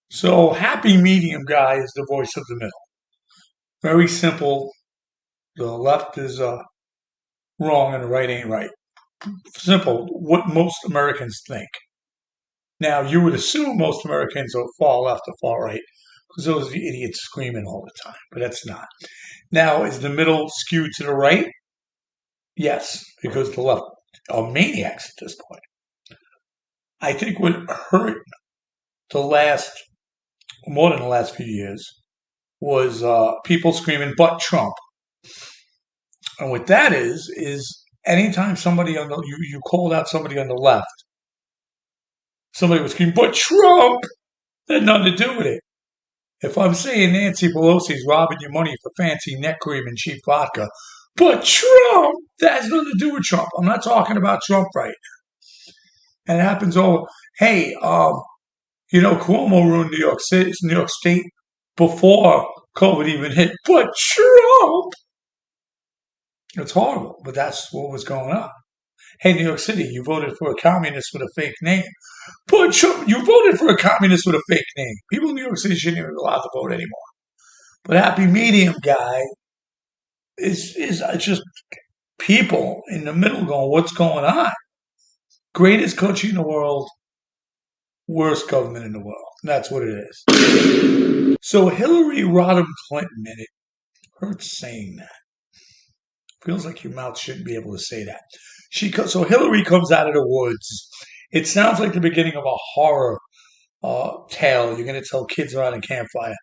So happy medium guy is the voice of the middle. Very simple. The left is wrong and the right ain't right. Simple. What most Americans think. Now you would assume most Americans are far left or far right because those are the idiots screaming all the time, but that's not. Now is the middle skewed to the right? Yes, because the left are maniacs at this point. I think what hurt the last more than the last few years was people screaming "but Trump." And what that is anytime somebody on the you called out somebody on the left, somebody was screaming, but Trump that had nothing to do with it. If I'm saying Nancy Pelosi's robbing your money for fancy neck cream and cheap vodka, but Trump, that has nothing to do with Trump. I'm not talking about Trump right. And it happens all hey, Cuomo ruined New York State before COVID even hit. But Trump, it's horrible, but that's what was going on. Hey, New York City, you voted for a communist with a fake name. But Trump, you voted for a communist with a fake name. People in New York City shouldn't even be allowed to vote anymore. But happy medium guy is just people in the middle going, what's going on? Greatest country in the world, worst government in the world. That's what it is. So Hillary Rodham Clinton, and it hurts saying that. Feels like your mouth shouldn't be able to say that. So Hillary comes out of the woods. It sounds like the beginning of a horror tale you're going to tell kids around a campfire.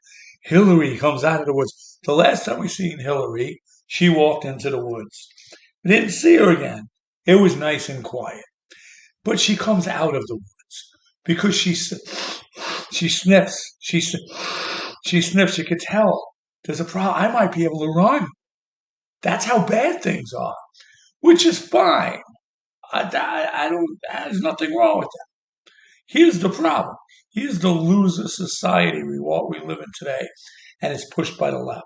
Hillary comes out of the woods. The last time we seen Hillary, she walked into the woods. We didn't see her again. It was nice and quiet. But she comes out of the woods because she sniffs. She sniffs. You could tell there's a problem. I might be able to run. That's how bad things are, which is fine. I don't. There's nothing wrong with that. Here's the problem. Here's the loser society we live in today, and it's pushed by the left.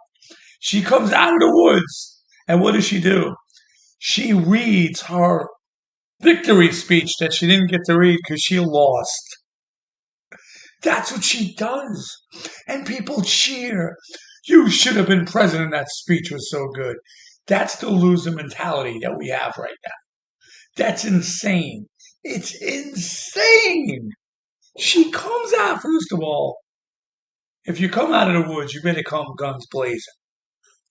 She comes out of the woods, and what does she do? She reads her victory speech that she didn't get to read because she lost. That's what she does, and people cheer. You should have been president. That speech was so good. That's the loser mentality that we have right now. That's insane. It's insane. She comes out, first of all, if you come out of the woods, you better come guns blazing.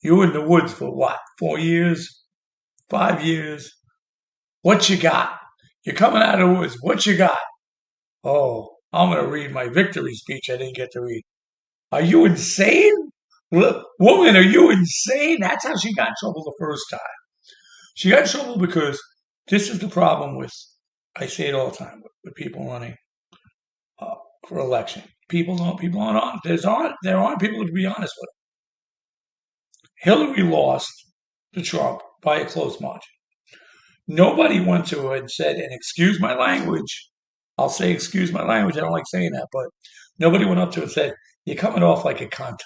You were in the woods for what, 4 years? 5 years? What you got? You're coming out of the woods. What you got? Oh, I'm going to read my victory speech I didn't get to read. Are you insane? Woman, are you insane? That's how she got in trouble the first time. She got in trouble because this is the problem with, I say it all the time, with people running for election. People aren't on. There aren't people to be honest with. Hillary lost to Trump by a close margin. Nobody went to her and said, and excuse my language, I'll say excuse my language, I don't like saying that, but nobody went up to her and said, you're coming off like a cunt.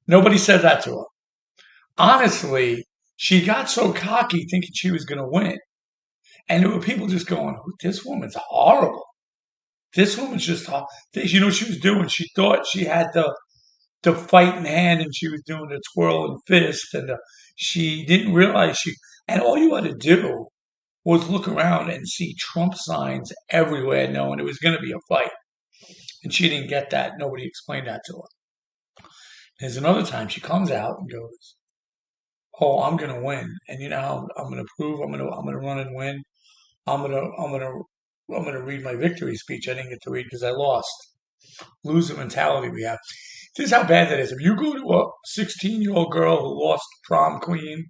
Nobody said that to her. Honestly, she got so cocky thinking she was going to win. And there were people just going, this woman's horrible. This woman's just, you know what she was doing? She thought she had the fight in hand and she was doing the twirl and fist. And she didn't realize and all you had to do was look around and see Trump signs everywhere, knowing it was going to be a fight. And she didn't get that. Nobody explained that to her. There's another time she comes out and goes, "Oh, I'm going to win, and you know how I'm going to prove I'm going to run and win. I'm going to read my victory speech I didn't get to read because I lost." Loser mentality we have. This is how bad that is. If you go to a 16-year-old girl who lost prom queen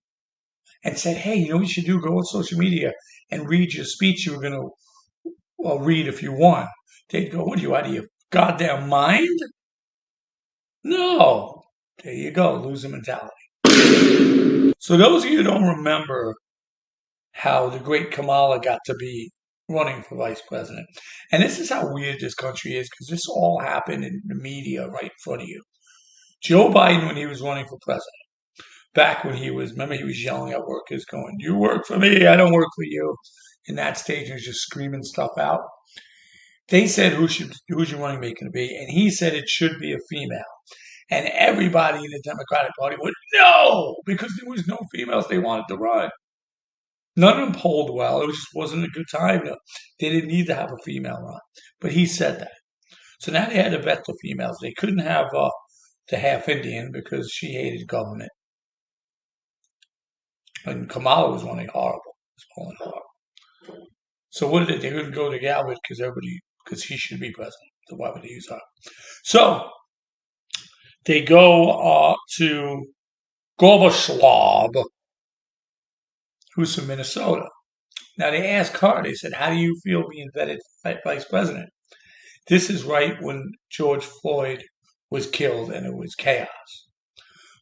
and said, "Hey, you know what you should do? Go on social media and read your speech you were going to read if you won," they'd go, "What are you, out of your goddamn mind?" No. There you go, loser mentality. So those of you who don't remember how the great Kamala got to be running for vice president, and this is how weird this country is because this all happened in the media right in front of you. Joe Biden, when he was running for president, back when he was yelling at workers going, "You work for me, I don't work for you." In that stage, he was just screaming stuff out. They said who's your running mate going to be, and he said it should be a female. And everybody in the Democratic Party went no because there was no females they wanted to run. None of them polled well. It just wasn't a good time. They didn't need to have a female run, but he said that. So now they had to vet the females. They couldn't have the half Indian because she hated government, and Kamala was running horrible. Was horrible. So what did they? They couldn't go to Galvin because he should be president. So why would they use her? So they go to Gorbachev, who's from Minnesota. Now they asked her, they said, how do you feel being vetted vice president? This is right when George Floyd was killed and it was chaos.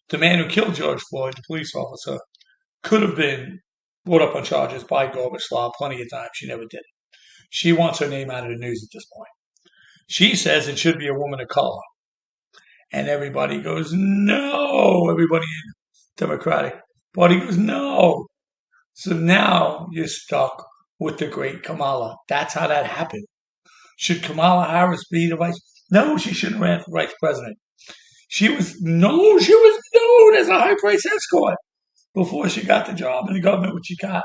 The man who killed George Floyd, the police officer, could have been brought up on charges by Gorbachev plenty of times. She never did it. She wants her name out of the news at this point. She says it should be a woman of color. And everybody goes, no. Everybody in the Democratic Party goes, no. So now you're stuck with the great Kamala. That's how that happened. Should Kamala Harris be the vice? No, she shouldn't run for vice president. She was known as a high-price escort before she got the job in the government, which she got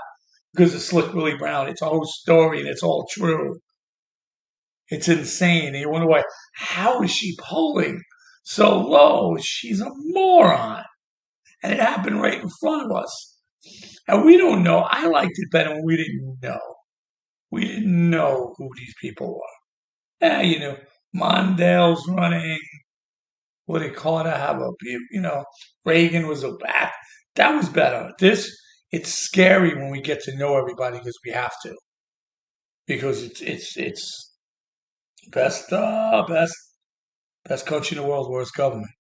because of Slick Willie Brown. It's a whole story and it's all true. It's insane. And you wonder why. How is she polling so low? She's a moron. And it happened right in front of us. And we don't know. I liked it better when we didn't know. We didn't know who these people were. Mondale's running. What do they call it? Reagan was a back. That was better. It's scary when we get to know everybody because we have to. Because it's best country in the world, worst government.